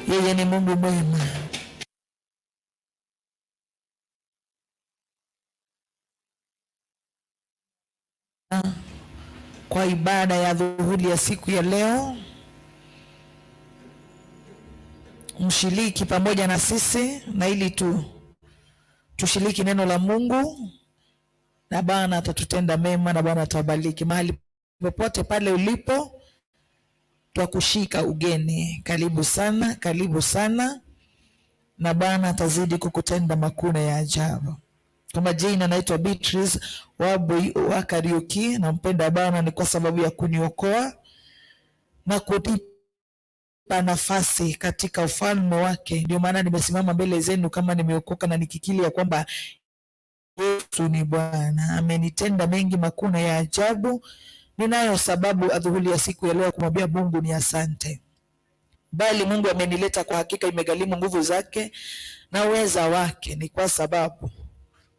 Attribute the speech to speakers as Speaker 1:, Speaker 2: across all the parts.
Speaker 1: Yeye ni Mungu mwema. Kwa ibada ya dhuhuri ya siku ya leo, mshiriki pamoja na sisi na ili tushiriki neno la Mungu, na Bwana atatutenda mema na Bwana atawabariki mahali popote pale ulipo. Twakushika ugeni, karibu sana, karibu sana, na Bwana atazidi kukutenda makuu ya ajabu. Kwa majina naitwa Beatrice Wabui wa Kariuki. Nampenda Bwana ni kwa sababu ya kuniokoa na kunipa nafasi katika ufalme wake. Ndio maana nimesimama mbele zenu kama nimeokoka na nikikiri ya kwamba Yesu ni Bwana. Amenitenda mengi makuu ya ajabu. Ninayo sababu adhuhuri ya siku ya leo kumwambia Mungu ni asante. Bali Mungu amenileta kwa hakika, imegharimu nguvu zake na uweza wake. Ni kwa sababu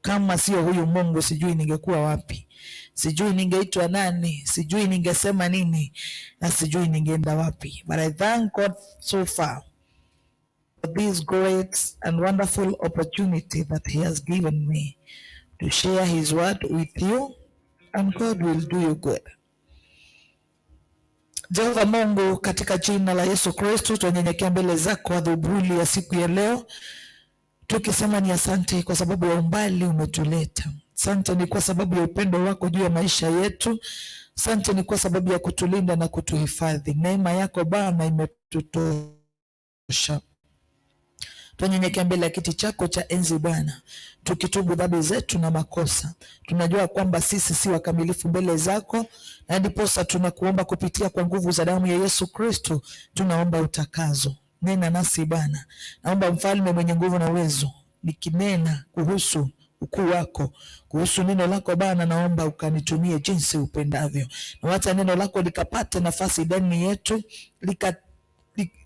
Speaker 1: kama sio huyu Mungu sijui ningekuwa wapi, sijui ningeitwa nani, sijui ningesema nini, na sijui ningeenda wapi. But I thank God so far for this great and wonderful opportunity that he has given me to share his word with you, and God will do you good. Jehova Mungu, katika jina la Yesu Kristo tunanyenyekea mbele zako adhuhuri ya siku ya leo, tukisema ni asante kwa sababu ya umbali umetuleta. Asante ni kwa sababu ya upendo wako juu ya maisha yetu. Asante ni kwa sababu ya kutulinda na kutuhifadhi. Neema yako Bwana imetutosha. Tunanyenyekea mbele ya kiti chako cha enzi Bwana, tukitubu dhambi zetu na makosa. Tunajua kwamba sisi si wakamilifu mbele zako, na ndiposa tunakuomba kupitia kwa nguvu za damu ya Yesu Kristo, tunaomba utakazo. Nena nasi Bwana. Naomba mfalme mwenye nguvu na uwezo, nikinena kuhusu ukuu wako, kuhusu neno lako Bwana, naomba ukanitumie jinsi upendavyo, na hata neno lako likapate nafasi ndani yetu,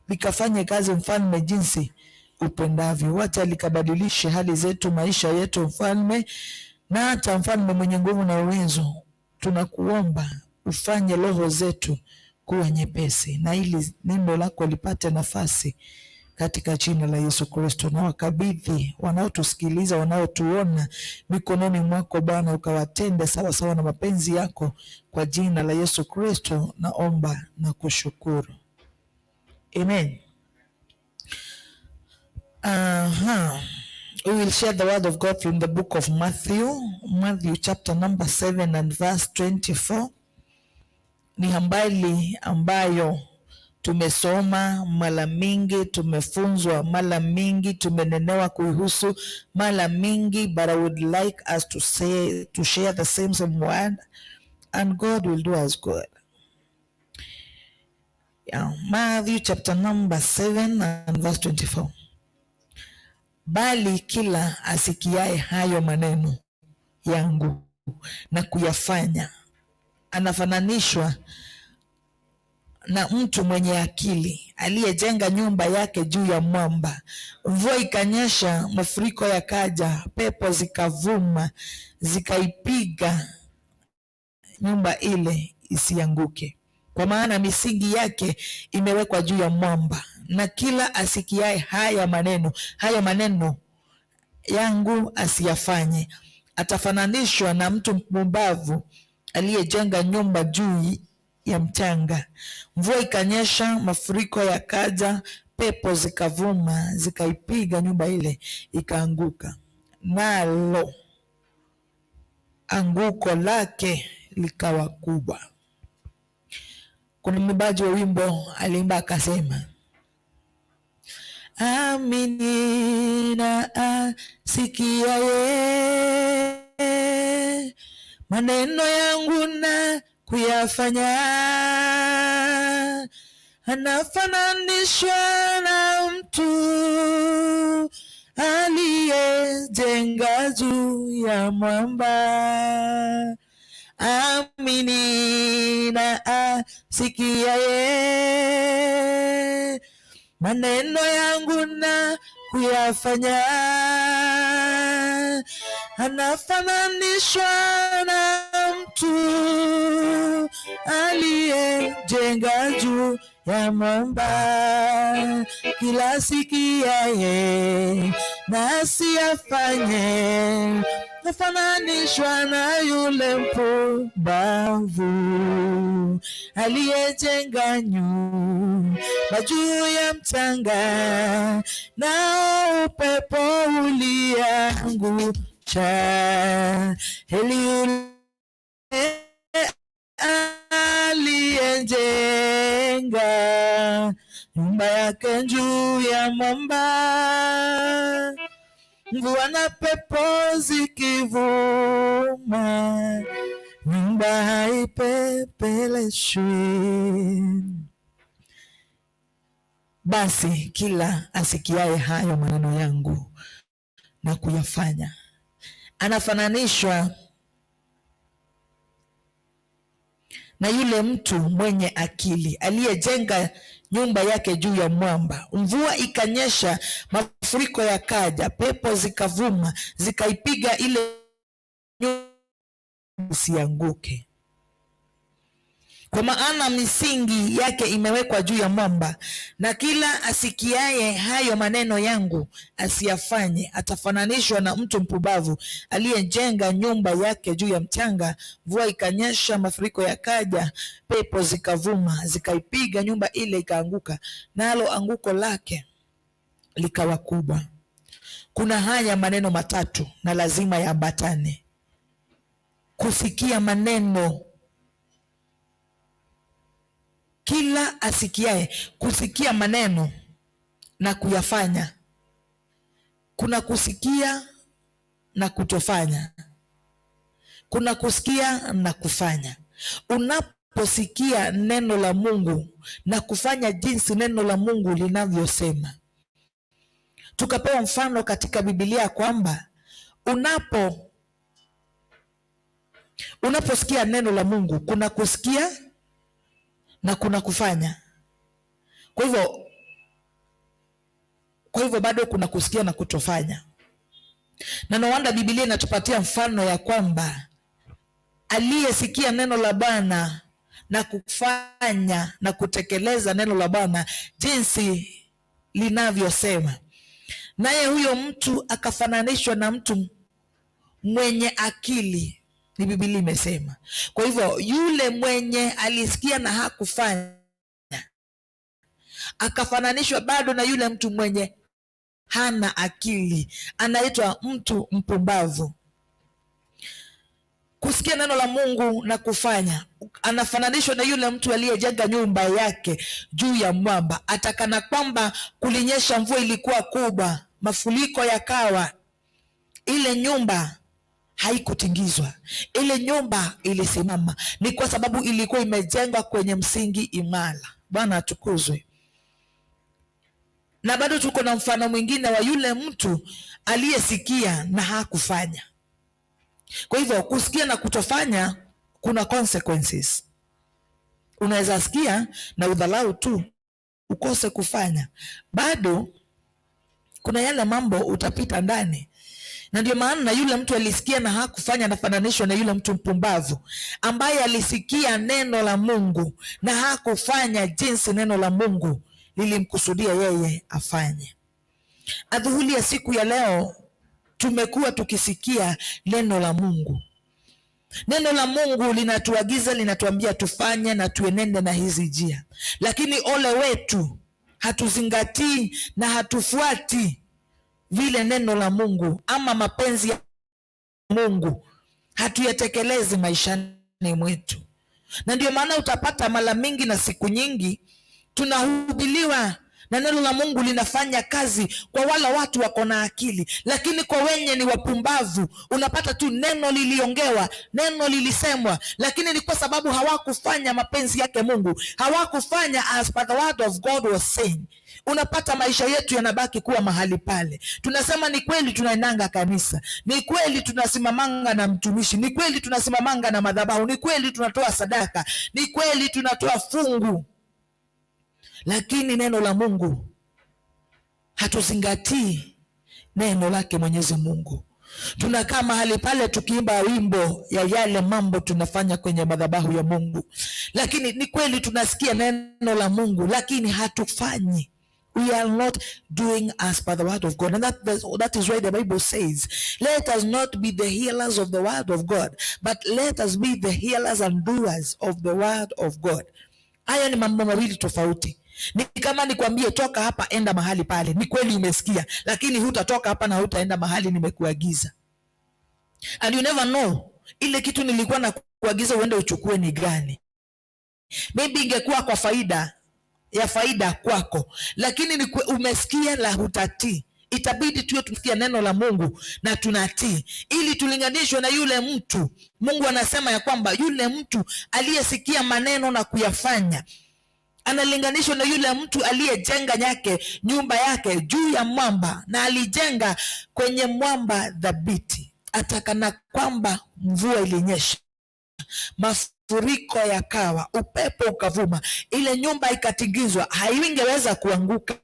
Speaker 1: likafanye kazi mfalme jinsi upendavyo. Wacha likabadilishe hali zetu, maisha yetu mfalme, na hata mfalme mwenye nguvu na uwezo, tunakuomba ufanye roho zetu kuwa nyepesi, na ili neno lako lipate nafasi katika jina la Yesu Kristo. Na wakabidhi wanaotusikiliza, wanaotuona mikononi mwako Bwana, ukawatende sawa sawa na mapenzi yako, kwa jina la Yesu Kristo naomba na kushukuru, amen. We will share the word of God from the book of Matthew chapter number 7 and verse 24. Ni habari ambayo tumesoma mara mingi, tumefunzwa mara mingi, tumenenewa kuihusu mara mingi, but I would like us to share the same word, and God will do us good. Matthew chapter number 7 and verse 24. Bali kila asikiaye hayo maneno yangu na kuyafanya anafananishwa na mtu mwenye akili aliyejenga nyumba yake juu ya mwamba. Mvua ikanyesha, mafuriko yakaja, pepo zikavuma, zikaipiga nyumba ile isianguke, kwa maana misingi yake imewekwa juu ya mwamba. Na kila asikiaye haya maneno yangu asiyafanye, atafananishwa na mtu mpumbavu aliyejenga nyumba juu ya mchanga. Mvua ikanyesha, mafuriko yakaja, pepo zikavuma, zikaipiga nyumba ile ikaanguka, nalo anguko lake likawa kubwa. Kuna mwimbaji wa wimbo aliimba akasema, amini na asikiaye maneno yangu na kuyafanya, anafananishwa na mtu aliyejenga juu ya mwamba. Amini na asikiaye maneno yangu na kuyafanya, anafananishwa na mtu aliyejenga juu ya mwamba, kila sikiaye nasi afanye, nafananishwa na yule mpumbavu aliyejenga nyumba juu ya mchanga, nao upepo uliangusha. Heri yule aliyejenga nyumba yake juu ya mwamba, mvua na pepo zikivuma, nyumba haipepeleshwi. Basi kila asikiaye hayo maneno yangu na kuyafanya anafananishwa na yule mtu mwenye akili aliyejenga nyumba yake juu ya mwamba. Mvua ikanyesha, mafuriko yakaja, pepo zikavuma, zikaipiga ile nyumba isianguke, kwa maana misingi yake imewekwa juu ya mwamba. Na kila asikiaye hayo maneno yangu asiyafanye atafananishwa na mtu mpumbavu aliyejenga nyumba yake juu ya mchanga. Mvua ikanyesha, mafuriko yakaja, pepo zikavuma, zikaipiga nyumba ile, ikaanguka, nalo anguko lake likawa kubwa. Kuna haya maneno matatu na lazima yaambatane: kusikia maneno. Kila asikiaye, kusikia maneno na kuyafanya. Kuna kusikia na kutofanya, kuna kusikia na kufanya. Unaposikia neno la Mungu na kufanya jinsi neno la Mungu linavyosema. Tukapewa mfano katika Biblia kwamba unaposikia neno la Mungu kuna kusikia na kuna kufanya. Kwa hivyo bado kuna kusikia na kutofanya. Na no wonder Biblia inatupatia mfano ya kwamba aliyesikia neno la Bwana na kufanya na kutekeleza neno la Bwana jinsi linavyosema, naye huyo mtu akafananishwa na mtu mwenye akili. Ni Biblia imesema. Kwa hivyo yule mwenye alisikia na hakufanya akafananishwa bado na yule mtu mwenye hana akili, anaitwa mtu mpumbavu. Kusikia neno la Mungu na kufanya, anafananishwa na yule mtu aliyejenga nyumba yake juu ya mwamba. Atakana kwamba kulinyesha, mvua ilikuwa kubwa, mafuriko yakawa, ile nyumba haikutingizwa, ile nyumba ilisimama. Ni kwa sababu ilikuwa imejengwa kwenye msingi imara. Bwana atukuzwe. Na bado tuko na mfano mwingine wa yule mtu aliyesikia na hakufanya. Kwa hivyo kusikia na kutofanya kuna consequences. Unaweza sikia na udhalau tu, ukose kufanya, bado kuna yale mambo utapita ndani. Na ndio maana yule mtu alisikia na hakufanya anafananishwa na yule mtu mpumbavu ambaye alisikia neno la Mungu na hakufanya jinsi neno la Mungu lilimkusudia yeye afanye. Adhuhuri ya siku ya leo tumekuwa tukisikia neno la Mungu. Neno la Mungu linatuagiza, linatuambia tufanye na tuenende na hizi njia, lakini ole wetu hatuzingatii na hatufuati vile neno la Mungu ama mapenzi ya Mungu hatuyatekelezi maishani mwetu. Na ndio maana utapata mara mingi na siku nyingi tunahubiriwa na neno la Mungu linafanya kazi kwa wala watu wako na akili, lakini kwa wenye ni wapumbavu unapata tu neno liliongewa, neno lilisemwa, lakini ni kwa sababu hawakufanya mapenzi yake Mungu, hawakufanya as per the word of God was saying. Unapata maisha yetu yanabaki kuwa mahali pale. Tunasema ni kweli tunaendanga kanisa, ni kweli tunasimamanga na mtumishi, ni kweli tunasimamanga na madhabahu, ni kweli tunatoa sadaka, ni kweli tunatoa fungu, lakini neno la Mungu hatuzingatii neno lake Mwenyezi Mungu. Tunakaa mahali pale tukiimba wimbo ya yale mambo tunafanya kwenye madhabahu ya Mungu, lakini ni kweli tunasikia neno la Mungu, lakini hatufanyi. We are not doing as per the word of God. And that is why the Bible says, let us not be the hearers of the word of God, but let us be the hearers and doers of the word of God. Haya ni mambo mawili tofauti. Ni kama nikwambie toka hapa enda mahali pale. Ni kweli umesikia, lakini hutatoka hapa na hutaenda mahali nimekuagiza. And you never know ile kitu nilikuwa na kuagiza uende uchukue ni gani. Maybe ingekuwa kwa faida kwako, lakini umesikia la hutatii. Itabidi tuwe tusikia neno la Mungu na tunatii, ili tulinganishwe na yule mtu. Mungu anasema ya kwamba yule mtu aliyesikia maneno na kuyafanya analinganishwa na yule mtu aliyejenga nyumba yake juu ya mwamba, na alijenga kwenye mwamba thabiti. Atakana kwamba mvua ilinyesha, mafuriko yakawa, upepo ukavuma, ile nyumba ikatingizwa, haingeweza kuanguka.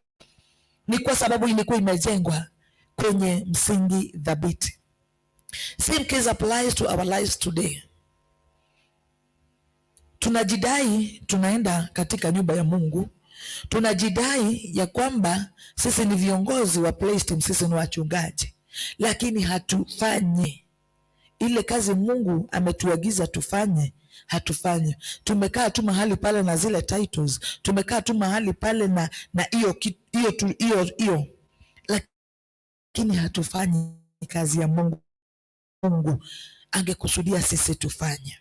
Speaker 1: Ni kwa sababu ilikuwa imejengwa kwenye msingi thabiti. Same case applies to our lives today. Tunajidai tunaenda katika nyumba ya Mungu, tunajidai ya kwamba sisi ni viongozi wa Praise Team, sisi ni wachungaji, lakini hatufanyi ile kazi Mungu ametuagiza tufanye. Hatufanyi. Tumekaa tu mahali pale na zile titles, tumekaa tu mahali pale na hiyo, lakini hatufanyi kazi ya Mungu. Mungu angekusudia sisi tufanye.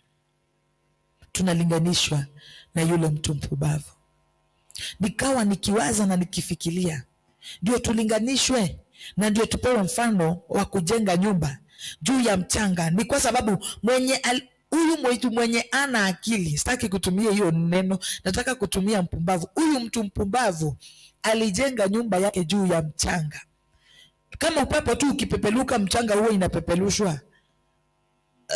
Speaker 1: Tunalinganishwa na yule mtu mpumbavu. Nikawa nikiwaza na nikifikiria, ndio tulinganishwe na ndio tupewe mfano wa kujenga nyumba juu ya mchanga. Ni kwa sababu huyu mwenye ana akili, sitaki kutumia hiyo neno, nataka kutumia mpumbavu. Huyu mtu mpumbavu alijenga nyumba yake juu ya mchanga. Kama upepo tu ukipepeluka, mchanga huo inapepelushwa.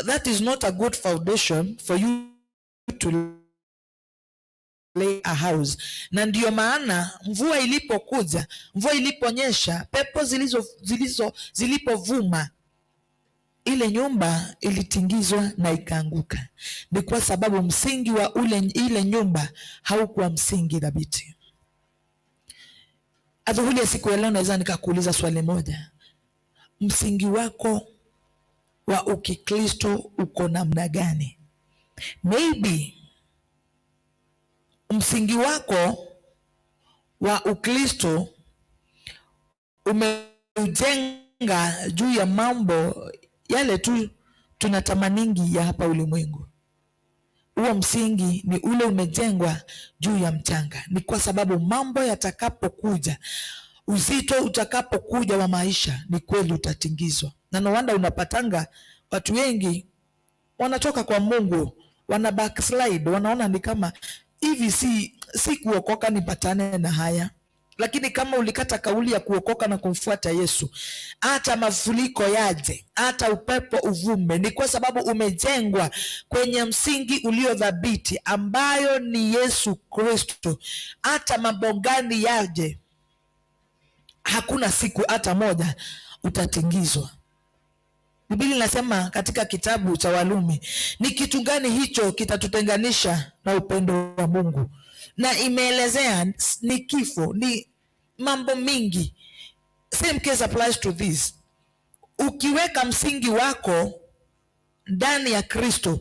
Speaker 1: That is not a good foundation for you to lay a house. Na ndio maana mvua iliponyesha, pepo zilipovuma, ile nyumba ilitingizwa na ikaanguka. Ni kwa sababu msingi wa ile nyumba haukuwa msingi thabiti. Adhuhuli ya siku ya leo naweza nikakuuliza swali moja. Msingi wako wa ukikristo uko namna gani? Maybe msingi wako wa ukristo umeujenga juu ya mambo yale tu tunatamaningi ya hapa ulimwengu. Huo msingi ni ule umejengwa juu ya mchanga. Ni kwa sababu mambo yatakapokuja, uzito utakapokuja wa maisha, ni kweli utatingizwa. Na no wonder unapatanga watu wengi wanatoka kwa Mungu, wana backslide, wanaona ni kama hivi si kuokoka nipatane na haya. Lakini kama ulikata kauli ya kuokoka na kumfuata Yesu, hata mafuriko yaje, hata upepo uvume, ni kwa sababu umejengwa kwenye msingi ulio thabiti, ambayo ni Yesu Kristo. Hata mabongani yaje, hakuna siku hata moja utatingizwa. Biblia inasema katika kitabu cha Warumi, ni kitu gani hicho kitatutenganisha na upendo wa Mungu? Na imeelezea ni kifo, ni mambo mingi. Same case applies to this. Ukiweka msingi wako ndani ya Kristo,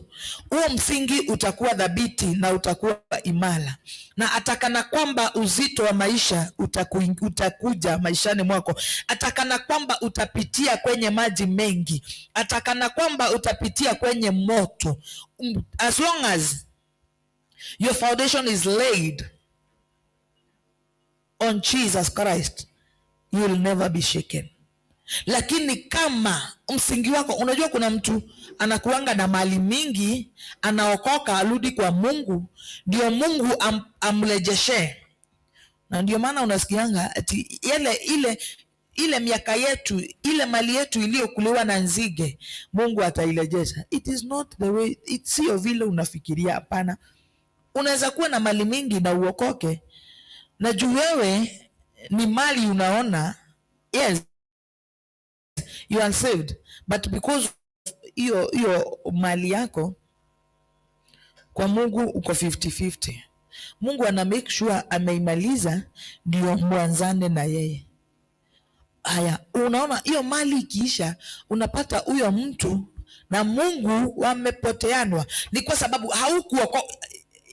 Speaker 1: huo msingi utakuwa thabiti na utakuwa imara, na atakana kwamba uzito wa maisha utakuja maishani mwako, atakana kwamba utapitia kwenye maji mengi, atakana kwamba utapitia kwenye moto, as long as your foundation is laid on Jesus Christ, you will never be shaken. Lakini kama msingi wako, unajua kuna mtu anakuanga na mali mingi, anaokoka arudi kwa Mungu, ndio Mungu amrejeshe. Na ndio maana unasikianga ati ile miaka yetu, ile mali yetu iliyokuliwa na nzige, Mungu atairejesha. It is not the way, sio vile unafikiria, hapana. Unaweza kuwa na mali mingi na uokoke, na juu wewe ni mali unaona, yes, you are saved, but because hiyo mali yako kwa Mungu uko 50-50. Mungu ana make sure ameimaliza ndio mwanzane na yeye. Haya, unaona hiyo mali ikiisha, unapata huyo mtu na Mungu wamepoteanwa. Ni kwa sababu haukuokoka,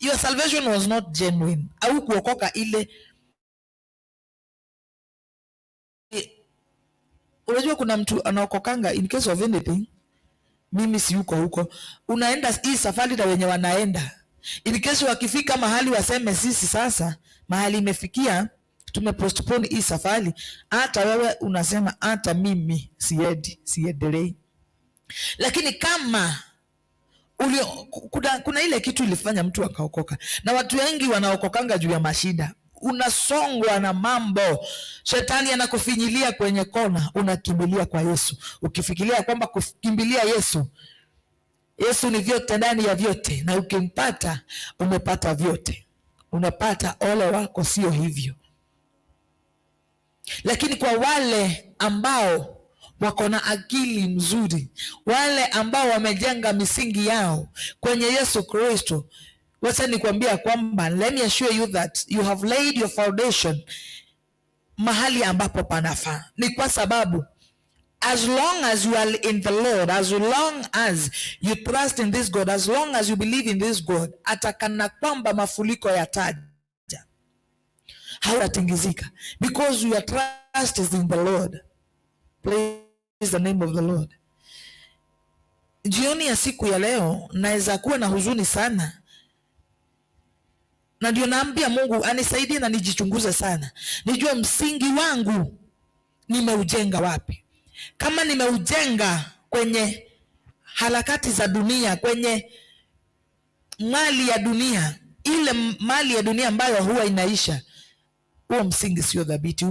Speaker 1: your salvation was not genuine. Haukuokoka ile. Unajua kuna mtu anaokokanga in case of anything. Mimi si yuko huko. Unaenda hii safari na wenye wanaenda. In case wakifika mahali waseme sisi sasa mahali imefikia tumepostpone hii safari, hata wewe unasema hata mimi siendelei. Lakini kama kuna ile kitu ilifanya mtu akaokoka, na watu wengi wanaokokanga juu ya mashida. Unasongwa na mambo, shetani anakufinyilia kwenye kona, unakimbilia kwa Yesu ukifikiria kwamba kukimbilia Yesu ni vyote ndani ya vyote, na ukimpata umepata vyote, unapata ole wako. Sio hivyo. Lakini kwa wale ambao wako na akili mzuri, wale ambao wamejenga misingi yao kwenye Yesu Kristo, wacha nikwambia kwamba let me assure you that you have laid your foundation mahali ambapo panafaa. Ni kwa sababu as long as you are in the Lord, as long as you trust in this God, as long as you believe in this God, atakana kwamba mafuriko yataja, hautatingizika, because your trust is in the Lord. Praise the name of the Lord. Jioni ya siku ya leo naweza kuwa na huzuni sana, na ndio naambia Mungu anisaidie na nijichunguze sana, nijue msingi wangu nimeujenga wapi. Kama nimeujenga kwenye harakati za dunia, kwenye mali ya dunia, ile mali ya dunia ambayo huwa inaisha, huo msingi sio dhabiti.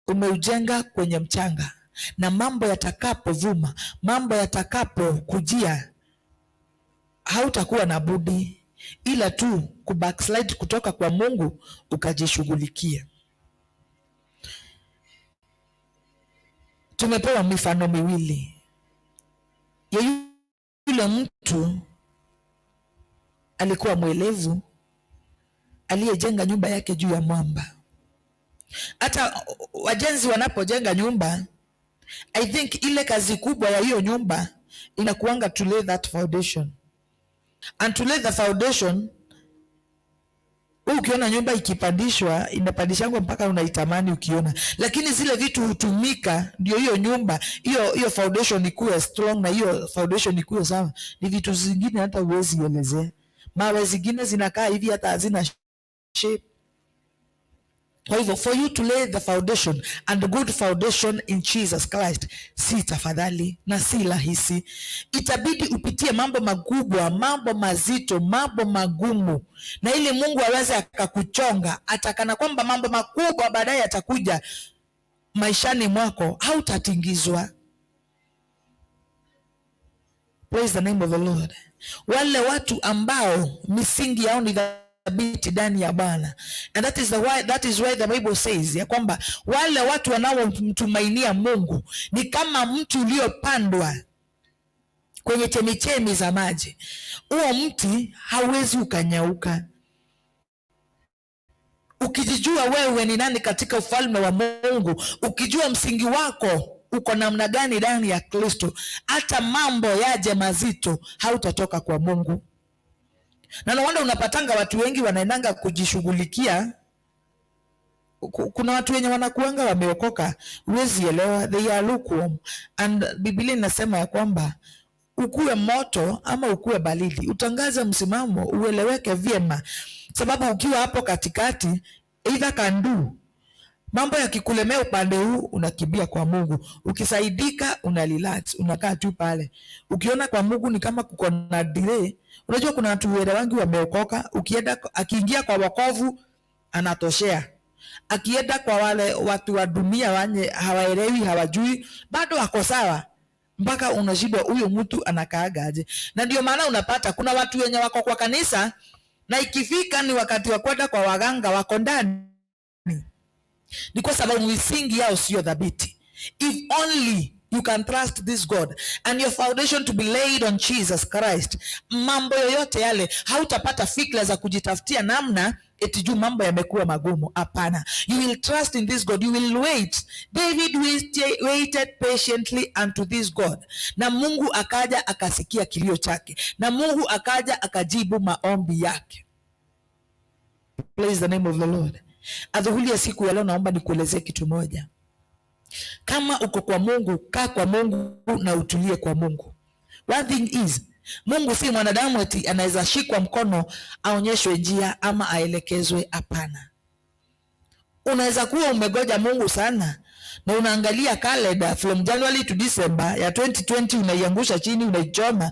Speaker 1: Umeujenga kwenye mchanga, na mambo yatakapovuma, mambo yatakapokujia, hautakuwa na budi ila tu kubackslide kutoka kwa Mungu ukajishughulikia. Tumepewa mifano miwili ya yule mtu alikuwa mwelevu aliyejenga nyumba yake juu ya mwamba. Hata wajenzi wanapojenga nyumba, I think ile kazi kubwa ya hiyo nyumba inakuanga to lay that foundation. And to lay the foundation, ukiona nyumba ikipandishwa, inapandishangwa mpaka unaitamani ukiona. Lakini zile vitu hutumika ndio hiyo nyumba, hiyo foundation ikuwe strong, na hiyo foundation ikuwe sawa. Ni vitu zingine hata huwezi elezea. Mawe zingine zinakaa hivi hata hazina shape. Kwa hivyo, for you to lay the foundation, and the good foundation in Jesus Christ, si tafadhali na si rahisi. Itabidi upitie mambo makubwa, mambo mazito, mambo magumu, na ili Mungu aweze akakuchonga, atakana kwamba mambo makubwa baadaye atakuja maishani mwako, hautatingizwa. Praise the name of the Lord. Wale watu ambao misingi yao ni thabiti ndani ya Bwana. And that is why the Bible says ya kwamba wale watu wanaomtumainia Mungu ni kama mti uliopandwa kwenye chemichemi za maji. Huo mti hauwezi ukanyauka. Ukijijua wewe ni nani katika ufalme wa Mungu, ukijua msingi wako uko namna gani ndani ya Kristo, hata mambo yaje mazito hautatoka kwa Mungu. Na naona unapatanga watu wengi wanaendanga kujishughulikia. Kuna watu wenye wanakuanga wameokoka, huwezi elewa, they are lukewarm. And Biblia inasema ya kwamba ukuwe moto ama ukuwe baridi, utangaze msimamo, ueleweke vyema. Sababu ukiwa hapo katikati, either can do, mambo yakikulemea upande huu unakimbia kwa Mungu, ukisaidika unarelax, unakaa tu pale. Ukiona kwa Mungu ni kama kuko na delay. Unajua kuna watu wengi wameokoka, akiingia kwa wokovu anatoshea. Akienda kwa wale watu wa dunia wanye hawaelewi, hawajui, bado wako sawa. Mpaka unashindwa huyo mtu anakaaga aje. Na ndio maana unapata kuna watu wenye wako kwa kanisa, na ikifika ni wakati wa kwenda kwa waganga wako ndani. Ni kwa sababu misingi yao sio dhabiti. If only you can trust this God and your foundation to be laid on Jesus Christ, mambo yoyote yale hautapata fikra za kujitafutia namna eti juu mambo yamekuwa magumu. Hapana, you will trust in this God, you will wait. David waited patiently unto this God, na Mungu akaja akasikia kilio chake, na Mungu akaja akajibu maombi yake. Praise the name of the Lord. Adhuhuli ya siku ya leo naomba nikuelezee kitu moja. Kama uko kwa Mungu, kaa kwa Mungu na utulie kwa Mungu. One thing is, Mungu si mwanadamu eti anaweza shikwa mkono aonyeshwe njia ama aelekezwe. Hapana. Unaweza kuwa umegoja Mungu sana na unaangalia calendar from January to December ya 2020, unaiangusha chini, unaichoma,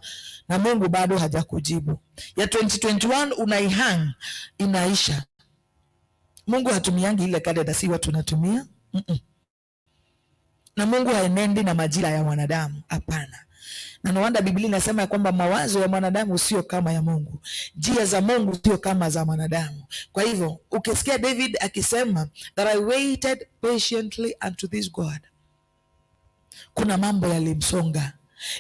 Speaker 1: na Mungu bado hajakujibu. Ya 2021 unaihang, inaisha. Mungu hatumiangi ile calendar, si watu tunatumia. Na Mungu haenendi na majira ya mwanadamu. Hapana. Na no wonder Biblia inasema kwamba mawazo ya mwanadamu sio kama ya Mungu, njia za Mungu sio kama za mwanadamu. Kwa hivyo ukisikia David akisema that I waited patiently unto this God, kuna mambo yalimsonga,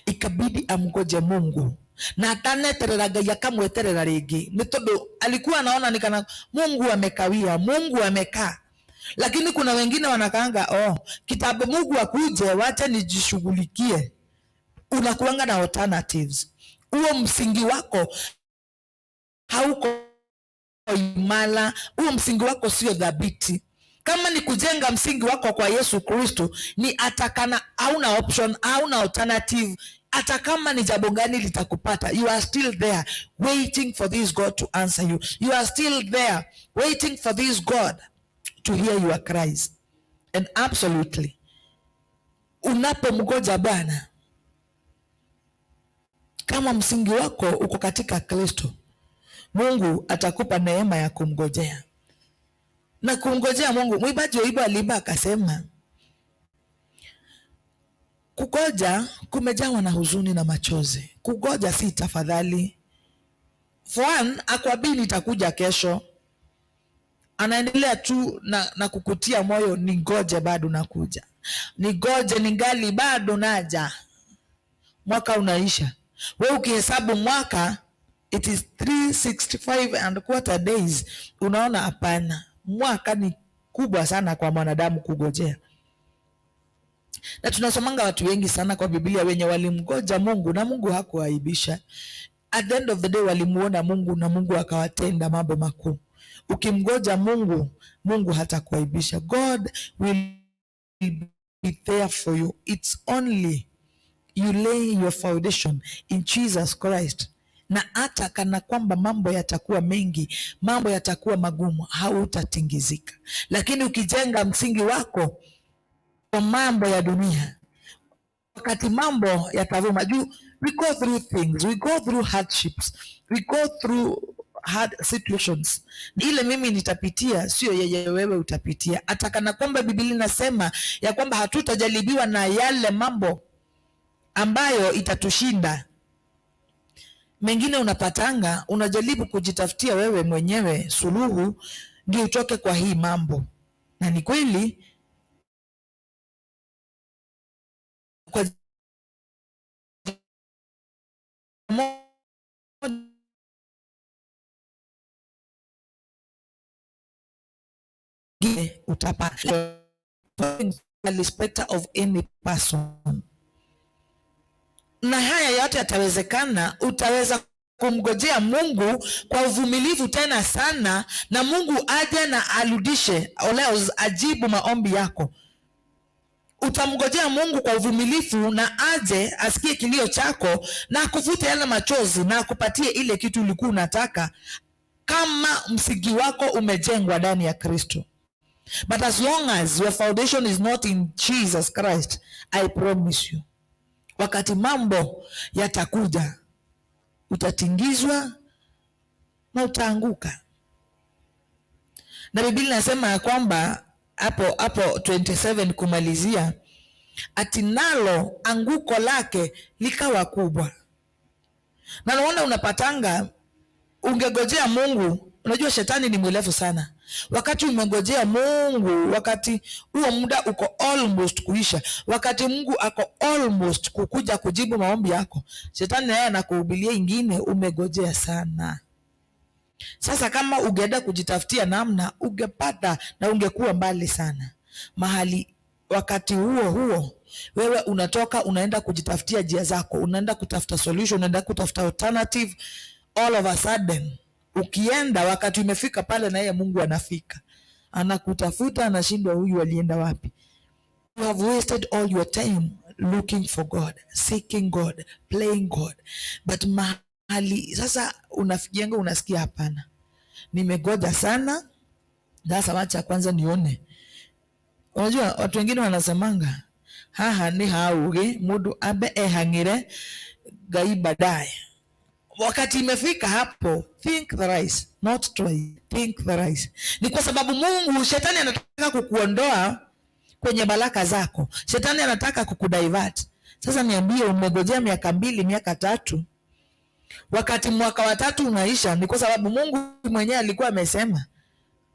Speaker 1: ikabidi amgoje Mungu, na atanetereraga yakamweterera ringi ni tondu alikuwa anaona nikana Mungu amekawia, Mungu amekaa. Lakini kuna wengine wanakaanga kitabu Mungu akuje, wacha nijishughulikie. Unakuanga na alternatives. Huo msingi wako hauko imara, huo msingi wako sio dhabiti. Kama ni kujenga msingi wako kwa Yesu Kristo, ni atakana, hauna option, hauna alternative. Hata kama ni jambo gani litakupata, you are still there waiting for this God to answer you. You are still there waiting for this God to hear your cries. And absolutely, unapomgoja Bwana, kama msingi wako uko katika Kristo, Mungu atakupa neema ya kumgojea. Na kumgojea Mungu, mwimbaji wa wimbo aliimba akasema, kugoja kumejawa na huzuni na machozi. Kugoja si tafadhali. For one, akwambii nitakuja kesho, anaendelea tu na kukutia moyo, ningoje bado nakuja, nigoje ningali bado naja. Mwaka unaisha, wewe ukihesabu mwaka it is 365 and quarter days, unaona hapana, mwaka ni kubwa sana kwa mwanadamu kugojea. Na tunasomanga watu wengi sana kwa Biblia wenye walimgoja Mungu na Mungu hakuaibisha. At the end of the day walimuona Mungu na Mungu akawatenda mambo makuu. Ukimgoja Mungu, Mungu hatakuaibisha. God will be there for you. It's only you lay your foundation in Jesus Christ. Na hata kana kwamba mambo yatakuwa mengi, mambo yatakuwa magumu, hautatingizika. Lakini ukijenga msingi wako kwa mambo ya dunia, wakati mambo yatavuma juu, we go through things, we go through hardships, we go through hard situations. Ile mimi nitapitia sio yeye wewe utapitia. Hata kana kwamba Biblia inasema ya kwamba hatutajaribiwa na yale mambo ambayo itatushinda. Mengine unapatanga, unajaribu kujitafutia wewe mwenyewe suluhu ndio utoke kwa hii mambo. Na ni kweli kwa utapata respect of any person. Na haya yote yatawezekana, utaweza kumgojea Mungu kwa uvumilivu tena sana, na Mungu aje na arudishe oleos, ajibu maombi yako. Utamgojea Mungu kwa uvumilivu na aje asikie kilio chako na akuvute yale machozi na akupatie ile kitu ulikuwa unataka, kama msingi wako umejengwa ndani ya Kristo. But as long as your foundation is not in Jesus Christ, I promise you, wakati mambo yatakuja, utatingizwa na utaanguka. Na Biblia inasema ya kwamba hapo 27 kumalizia, ati nalo anguko lake likawa kubwa. Na naona unapatanga, ungegojea Mungu Unajua shetani ni mwelevu sana. Wakati umengojea Mungu, wakati huo muda uko almost kuisha, wakati Mungu ako almost kukuja kujibu maombi yako, shetani naye anakuhubiria ingine, umegojea sana. Sasa kama ungeenda kujitafutia namna, ungepata na ungekuwa mbali sana mahali. Wakati huo wewe unatoka unaenda kujitafutia njia zako, unaenda kutafuta solution, unaenda kutafuta alternative. All of a sudden ukienda, wakati umefika pale, na yeye Mungu anafika, anakutafuta, anashindwa huyu alienda wapi? You have wasted all your time looking for God, seeking God, playing God. But mahali sasa unafikianga, unasikia hapana, nimegoja sana, sasa wacha kwanza nione. Unajua watu wengine wanasemanga haha ni hauge mundu ambe ehangire Ngai baadaye. Wakati imefika hapo, think thrice, not twice, think thrice. Ni kwa sababu Mungu, shetani anataka kukuondoa kwenye baraka zako. Shetani anataka kukudivert. Sasa niambie, umegojea miaka 2, miaka 3, wakati mwaka wa 3 unaisha, ni kwa sababu Mungu mwenyewe alikuwa amesema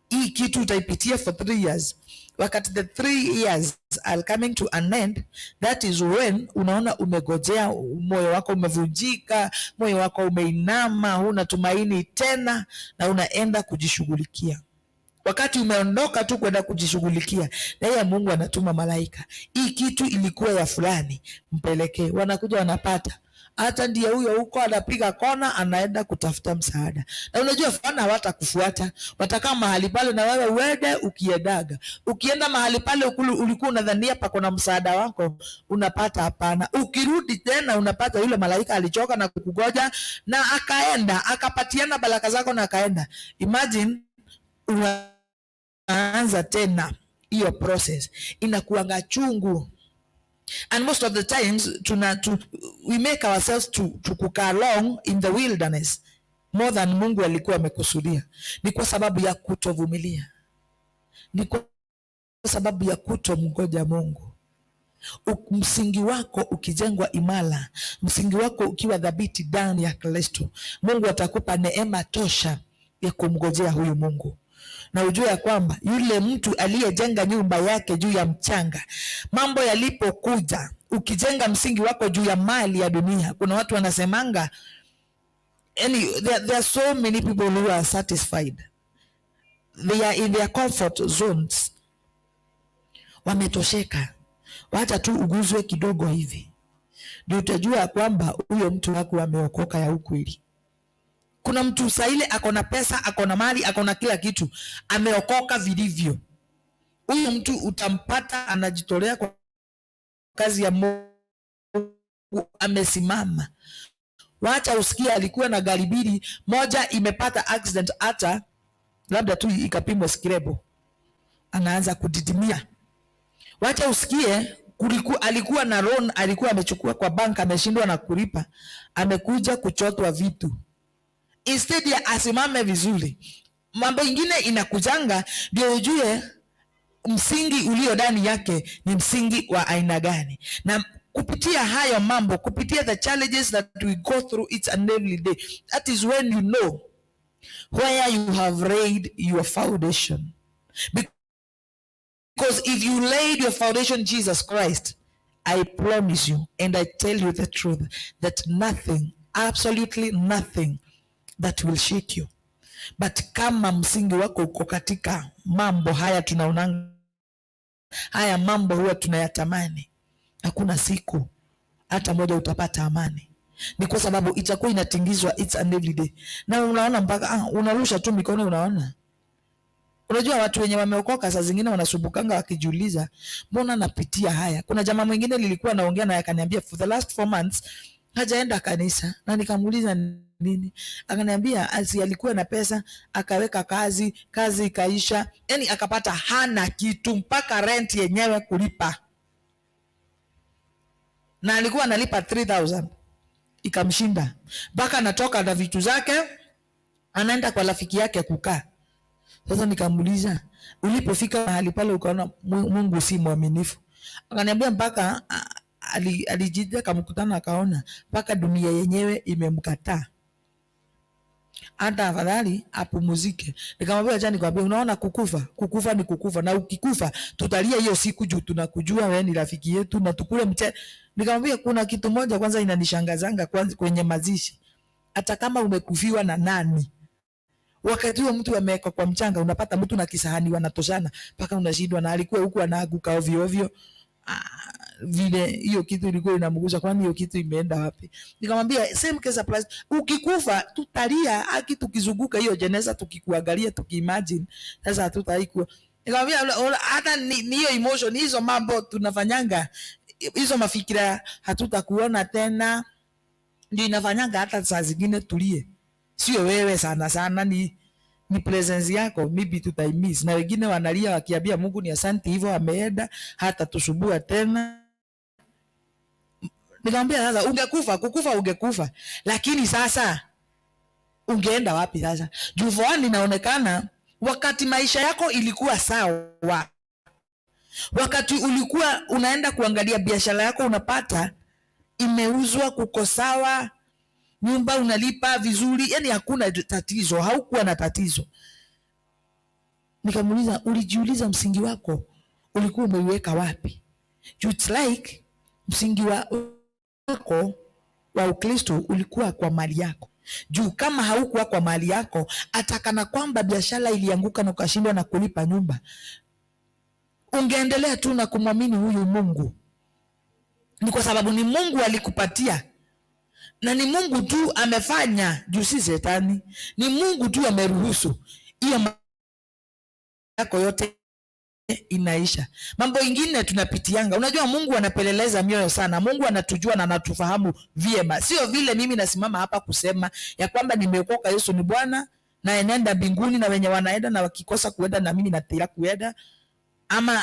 Speaker 1: hii kitu utaipitia for 3 years. Wakati the 3 years are coming to an end, that is when unaona umegojea, moyo wako umevunjika, moyo wako umeinama, huna tumaini tena, na unaenda kujishughulikia. Wakati umeondoka tu kwenda kujishughulikia, na yeye Mungu anatuma malaika, hii kitu ilikuwa ya fulani, mpelekee. Wanakuja wanapata, hata ndiye huyo huko anapiga kona, anaenda kutafuta msaada. Na unajua fana hawatakufuata, watakaa mahali pale na wewe uende ukiedaga. Ukienda mahali pale ulikuwa unadhania pako na msaada wako, unapata hapana. Ukirudi tena unapata yule malaika alichoka na kukugoja, na akaenda akapatiana baraka zako na akaenda. Imagine unaanza tena hiyo process, inakuanga chungu. And most of the times we make ourselves to kukaa long in the wilderness more than Mungu alikuwa amekusudia. Ni kwa sababu ya kutovumilia, ni kwa sababu ya kutomngoja Mungu. Msingi wako ukijengwa imara, msingi wako ukiwa dhabiti ndani ya Kristo, Mungu atakupa neema tosha ya kumngojea huyu Mungu. Na ujue ya kwamba yule mtu aliyejenga nyumba yake juu ya mchanga, mambo yalipokuja, ukijenga msingi wako juu ya mali ya dunia, kuna watu wanasemanga, there are so many people who are satisfied. They are in their comfort zones. Wametosheka. Wacha tu uguzwe kidogo hivi, ndio utajua kwamba huyo mtu wako ameokoka ya ukweli. Kuna mtu saile akona pesa, akona mali, akona kila kitu, ameokoka vilivyo. Huyu mtu utampata anajitolea kwa kazi ya Mungu, amesimama. Wacha usikie alikuwa na gari mbili, moja imepata accident, hata labda tu ikapimwa skrebo, anaanza kudidimia. Wacha usikie alikuwa na loan, alikuwa amechukua kwa bank, ameshindwa na kulipa, amekuja kuchotwa vitu. Instead ya asimame vizuri, mambo ingine inakujanga ndio ujue msingi ulio ndani yake ni msingi wa aina gani. Na kupitia hayo mambo, kupitia the challenges that we go through each and every day, that is when you know where you have laid your foundation. Because if you laid your foundation Jesus Christ, I promise you, and I tell you the truth, that nothing, absolutely nothing that will shake you. But kama msingi wako uko katika mambo haya tunaonanga, haya mambo huwa tunayatamani, hakuna siku hata moja utapata amani. Ni kwa sababu itakuwa inatingizwa it's and every day. Na unaona mpaka unarusha tu mikono, unaona. Unajua watu wenye wameokoka saa zingine wanasubukanga wakijiuliza, mbona napitia haya? Kuna jamaa mwingine nilikuwa naongea naye akaniambia for the last 4 months hajaenda kanisa, na nikamuuliza nini? Akaniambia alikuwa na pesa, akaweka kazi ikaisha, yani akapata hana kitu mpaka rent yenyewe kulipa. Na alikuwa analipa 3000, ikamshinda. Mpaka anatoka na vitu zake, anaenda kwa rafiki yake kukaa. Sasa nikamuuliza, ulipofika mahali pale ukaona Mungu si mwaminifu? Akaniambia mpaka alijija kamkutana akaona mpaka dunia yenyewe imemkataa. hata afadhali apumuzike. Nikamwambia acha nikwambie, unaona kukufa ni kukufa, na ukikufa tutalia hiyo siku juu tunakujua wewe ni rafiki yetu na tukule mche. Nikamwambia kuna kitu moja kwanza inanishangazanga kwanza kwenye mazishi, hata kama umekufiwa na nani, wakati huo mtu ameweka kwa mchanga, unapata mtu na kisahani wanatoshana mpaka unashindwa, na alikuwa huku anaanguka ovyo ovyo. Vile hiyo kitu ilikuwa inamgusa, kwani hiyo kitu imeenda wapi? Nikamwambia same case applies, ukikufa tutalia, haki tukizunguka hiyo jeneza tukikuangalia tukiimagine, sasa hatutaikuwa. Nikamwambia hata ni hiyo emotion, hizo mambo tunafanyanga, hizo mafikira hatutakuona tena, ndio inafanyanga hata saa zingine tulie. Sio wewe sana sana, ni presence yako maybe tutaimiss, na wengine wanalia wakiambia Mungu ni asante, hivyo ameenda hata tusubua tena. Nikamwambia sasa ungekufa, kukufa ungekufa, lakini sasa ungeenda wapi sasa? Juvoani inaonekana wakati maisha yako ilikuwa sawa, wakati ulikuwa unaenda kuangalia biashara yako unapata imeuzwa, kuko sawa, nyumba unalipa vizuri, yani hakuna tatizo, haukuwa na tatizo. Nikamuuliza, ulijiuliza msingi wako ulikuwa umeiweka wapi? It's like msingi wako wa Ukristo ulikuwa kwa mali yako. Juu kama haukuwa kwa mali yako, atakana kwamba biashara ilianguka na ukashindwa na kulipa nyumba, ungeendelea tu na kumwamini huyu Mungu. Ni kwa sababu ni Mungu alikupatia, na ni Mungu tu amefanya, juu si shetani. Ni Mungu tu ameruhusu hiyo yako yote inaisha. Mambo ingine tunapitianga. Unajua Mungu anapeleleza mioyo sana. Mungu anatujua na anatufahamu vyema. Sio vile mimi nasimama hapa kusema ya kwamba nimeokoka, Yesu ni Bwana na enenda mbinguni, na wenye wanaenda na wakikosa kuenda na mimi nataka kuenda. Ama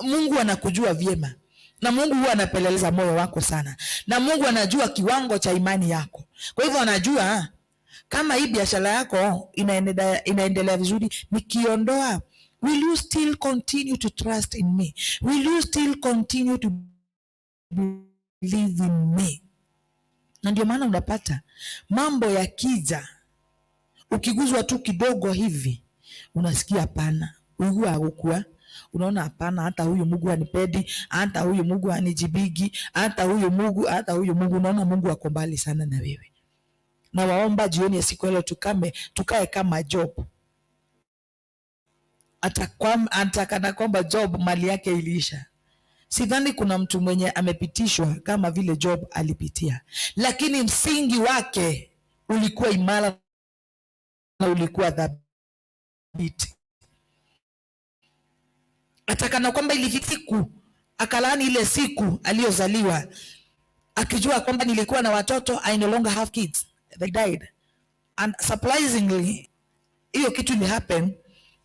Speaker 1: Mungu anakujua vyema. Na Mungu huwa anapeleleza moyo wako sana. Na Mungu anajua kiwango cha imani yako. Kwa hivyo anajua kama hii biashara yako inaendelea vizuri, nikiondoa, will you still continue to trust in me? Will you still continue to believe in me? Na ndio maana unapata mambo ya kija, ukiguzwa tu kidogo hivi unasikia hapana, huyu hakuwa, unaona hapana, hata huyu Mungu anipedi, hata huyu Mungu anijibigi, hata huyu Mungu, unaona Mungu ako mbali sana na wewe. Na waomba jioni ya siku leo tukae kama Job. Atakana kwamba Job mali yake iliisha. Sidhani kuna mtu mwenye amepitishwa kama vile Job alipitia, lakini msingi wake ulikuwa imara na ulikuwa dhabiti. Atakana kwamba ilifika akalani ile siku aliyozaliwa, akijua kwamba nilikuwa na watoto, I no longer have kids, they died. And surprisingly, hiyo kitu ili happen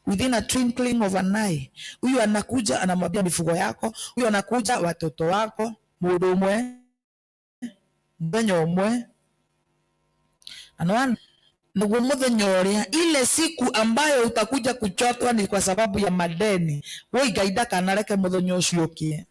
Speaker 1: within a twinkling of an eye. Huyu anakuja anamwambia mifugo yako, huyu anakuja watoto wako, mundu umwe, mwenye umwe. Anawana ndugu mwenye ile siku ambayo utakuja kuchotwa ni kwa sababu ya madeni, wewe gaida kanareke mwenye usiokie.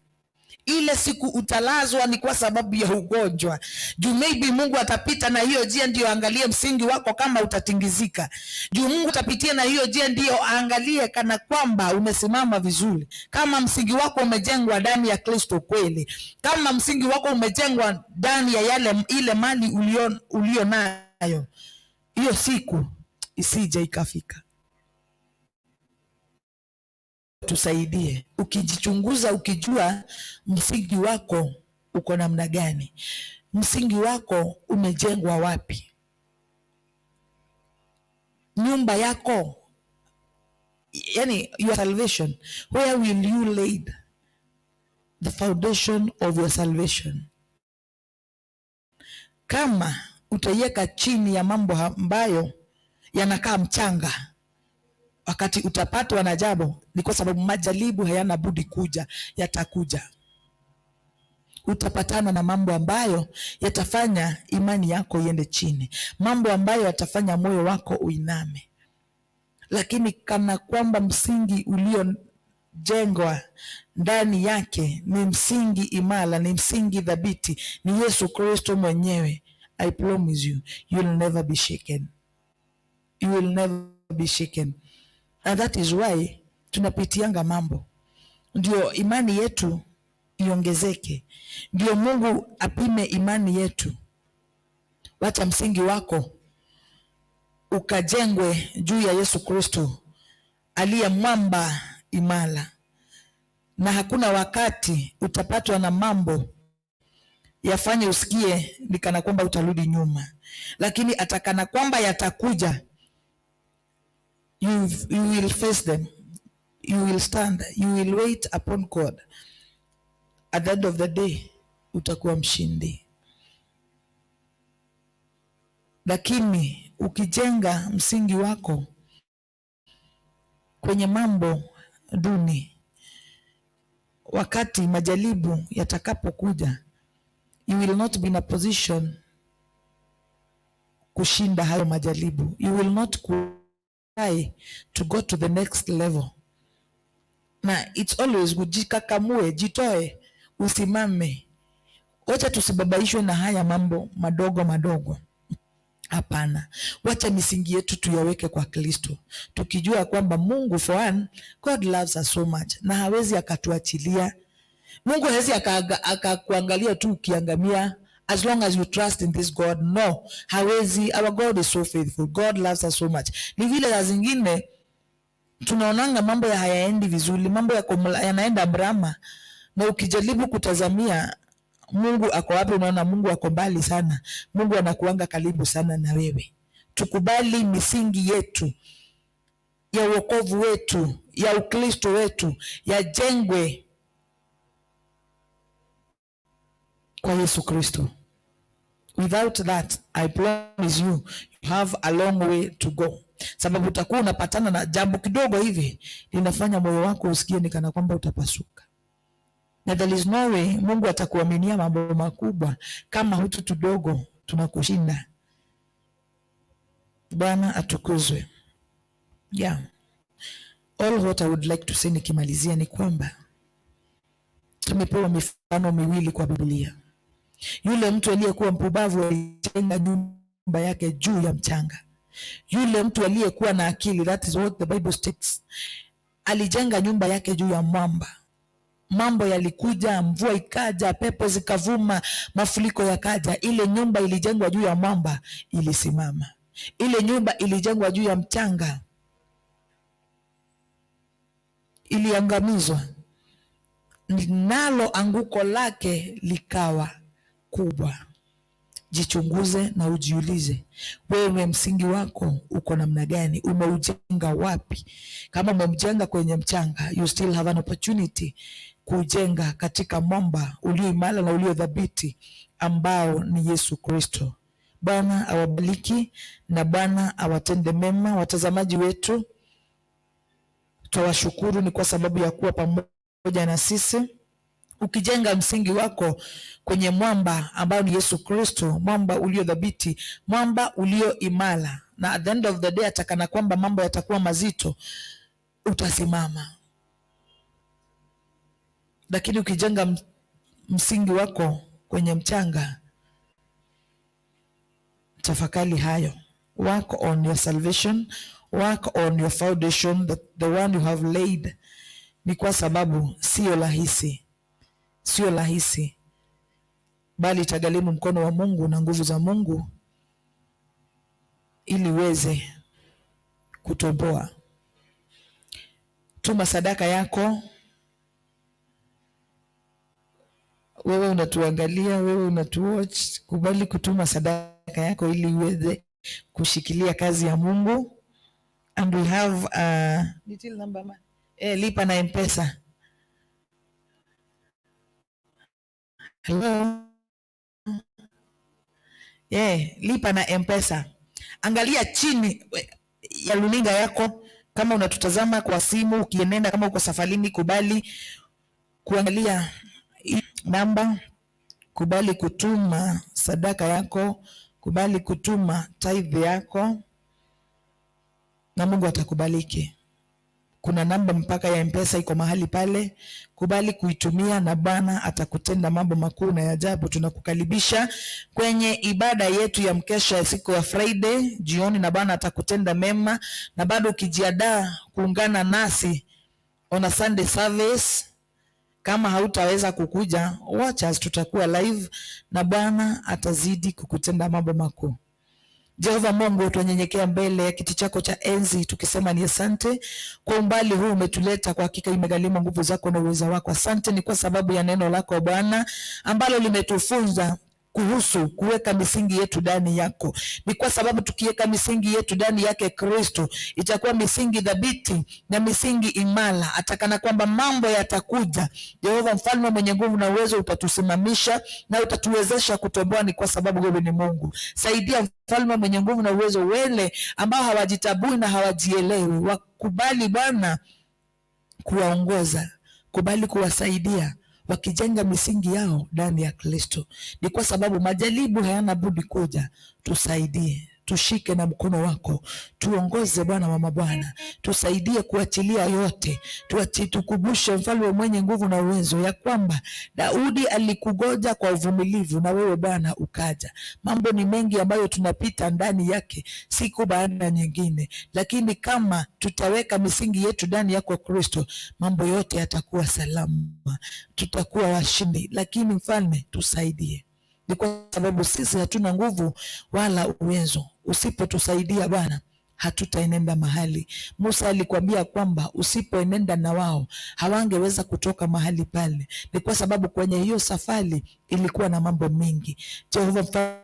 Speaker 1: Ile siku utalazwa ni kwa sababu ya ugonjwa. Juu maybe Mungu atapita na hiyo njia ndio angalie msingi wako kama utatingizika. Juu Mungu atapitia na hiyo njia ndio angalie kana kwamba umesimama vizuri. Kama msingi wako umejengwa ndani ya Kristo kweli. Kama msingi wako umejengwa ndani ya ile mali ulio nayo. Hiyo siku isije ikafika. Tusaidie. Ukijichunguza, ukijua msingi wako uko namna gani, msingi wako umejengwa wapi, nyumba yako, yani your salvation, where will you lay the foundation of your salvation? Kama utaiweka chini ya mambo ambayo yanakaa mchanga, wakati utapatwa na jambo, ni kwa sababu majaribu hayana budi kuja, yatakuja. Utapatana na mambo ambayo yatafanya imani yako iende chini, mambo ambayo yatafanya moyo wako uiname. Lakini kana kwamba msingi uliojengwa ndani yake ni msingi imara, ni msingi dhabiti, ni Yesu Kristo mwenyewe, I promise you, you'll never be shaken. You will never be shaken. And that is why tunapitianga mambo, ndio imani yetu iongezeke, ndio Mungu apime imani yetu. Wacha msingi wako ukajengwe juu ya Yesu Kristo aliye mwamba imara, na hakuna wakati utapatwa na mambo yafanye usikie nikana kwamba utarudi nyuma, lakini atakana kwamba yatakuja, you will face them, you will stand, you will wait upon God. At the end of the day utakuwa mshindi. Lakini ukijenga msingi wako kwenye mambo duni, wakati majaribu yatakapokuja, you will not be in a position kushinda hayo majaribu. You will not try to go to the next level. Na it's always good, jikakamue, jitoe, usimame. Wacha tusibabaishwe na haya mambo madogo madogo. Hapana, wacha misingi yetu tuyaweke kwa Kristo, tukijua kwamba Mungu, for one, God loves us so much, na hawezi akatuachilia. Mungu hawezi akakuangalia tu ukiangamia, as long as you trust in this God. No, hawezi. Our God is so faithful. God loves us so much. Ni vile za zingine tunaonanga mambo ya hayaendi vizuri, mambo yanaenda brama, na ukijaribu kutazamia Mungu ako wapi, unaona Mungu ako mbali sana. Mungu anakuanga karibu sana na wewe. Tukubali misingi yetu ya wokovu wetu, ya Ukristo wetu, yajengwe kwa Yesu Kristo. Without that, I promise you, you have a long way to go. Sababu utakuwa unapatana na jambo kidogo hivi linafanya moyo wako usikie ni kana kwamba utapasuka. Na there is no way Mungu atakuaminia mambo makubwa kama hutu tudogo tunakushinda. Bwana atukuzwe. Yeah. All what I would like to say nikimalizia ni kwamba tumepewa mifano miwili kwa Biblia. Yule mtu aliyekuwa mpumbavu alijenga nyumba yake juu ya mchanga. Yule mtu aliyekuwa na akili, that is what the Bible states, alijenga nyumba yake juu ya mwamba. Mambo yalikuja, mvua ikaja, pepo zikavuma, mafuriko yakaja, ile nyumba ilijengwa juu ya mwamba ilisimama. Ile nyumba ilijengwa juu ya mchanga iliangamizwa, nalo anguko lake likawa kubwa. Jichunguze na ujiulize, wewe msingi wako uko namna gani? Umeujenga wapi? Kama umemjenga kwenye mchanga, you still have an opportunity kujenga katika mwamba ulio imara na ulio dhabiti ambao ni Yesu Kristo. Bwana awabariki na Bwana awatende mema. Watazamaji wetu, tuwashukuru ni kwa sababu ya kuwa pamoja na sisi. Ukijenga msingi wako kwenye mwamba ambao ni Yesu Kristo, mwamba ulio dhabiti, mwamba ulio imara, na at the end of the day atakana kwamba mambo yatakuwa mazito, utasimama. Lakini ukijenga msingi wako kwenye mchanga, tafakari hayo. Work on your salvation, work on your foundation, the one you have laid. Ni kwa sababu sio rahisi. Sio rahisi, bali itagharimu mkono wa Mungu na nguvu za Mungu ili uweze kutomboa. Tuma sadaka yako. Wewe unatuangalia, wewe unatuwatch, kubali kutuma sadaka yako ili uweze kushikilia kazi ya Mungu. And we have detail number lipa na M-Pesa. Hello. Lipa na M-Pesa. Angalia chini ya runinga yako kama unatutazama kwa simu, ukienenda kama uko safarini, kubali kuangalia namba, kubali kutuma sadaka yako, kubali kutuma tithe yako, na Mungu atakubariki. Kuna namba mpaka ya M-Pesa iko mahali pale, kubali kuitumia na Bwana atakutenda mambo makuu na ajabu. Tunakukaribisha kwenye ibada yetu ya mkesha ya siku ya Friday jioni, na Bwana atakutenda mema. Na bado ukijiandaa kuungana nasi on a Sunday service, kama hautaweza kukuja, watch us, tutakuwa live na Bwana atazidi kukutenda mambo makuu. Jehova Mungu, tunanyenyekea mbele ya kiti chako cha enzi tukisema ni asante kwa umbali huu umetuleta. Kwa hakika imegharimu nguvu zako na uwezo wako. Asante ni kwa sababu ya neno lako Bwana ambalo limetufunza kuhusu kuweka misingi yetu ndani yako. Ni kwa sababu tukiweka misingi yetu ndani yake Kristo, itakuwa misingi dhabiti na misingi imara, atakana kwamba mambo yatakuja. Jehova mfalme mwenye nguvu na uwezo, utatusimamisha na utatuwezesha kutomboa. Ni kwa sababu wewe ni Mungu. Saidia mfalme mwenye nguvu na uwezo, wale ambao hawajitabui na hawajielewi, wakubali Bwana kuwaongoza, kubali kuwasaidia wakijenga misingi yao ndani ya Kristo. Ni kwa sababu majaribu hayana budi kuja. Tusaidie, tushike na mkono wako, tuongoze Bwana wa mabwana, tusaidie kuachilia yote, tukumbushe mfalme mwenye nguvu na uwezo ya kwamba Daudi alikugoja kwa uvumilivu na wewe Bwana ukaja. Mambo ni mengi ambayo tunapita ndani yake siku baada nyingine, lakini kama tutaweka misingi yetu ndani yako Kristo, mambo yote yatakuwa salama, tutakuwa washindi. Lakini mfalme tusaidie, ni kwa sababu sisi hatuna nguvu wala uwezo. Usipotusaidia Bwana, hatutaenenda mahali. Musa alikwambia kwamba usipoenenda na wao hawangeweza kutoka mahali pale. Ni kwa sababu kwenye hiyo safari ilikuwa na mambo mengi. Jehova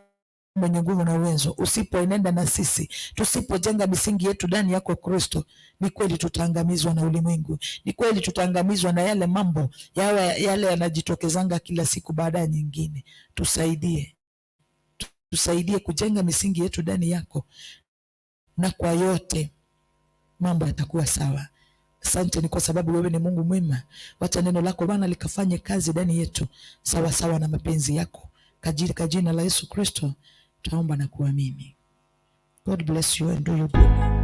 Speaker 1: mwenye nguvu na uwezo, usipoenenda na sisi, tusipojenga misingi yetu ndani yako Kristo, ni kweli tutaangamizwa na ulimwengu. Ni kweli tutaangamizwa na yale mambo yale yanajitokezanga kila siku baada ya nyingine. Tusaidie kujenga misingi yetu ndani yako, na kwa yote mambo yatakuwa sawa. Asante ni kwa sababu wewe ni Mungu mwema. Wacha neno lako Bwana likafanye kazi ndani yetu sawa sawa na mapenzi yako. Katika jina la Yesu Kristo tunaomba na kuamini. God bless you and do you good.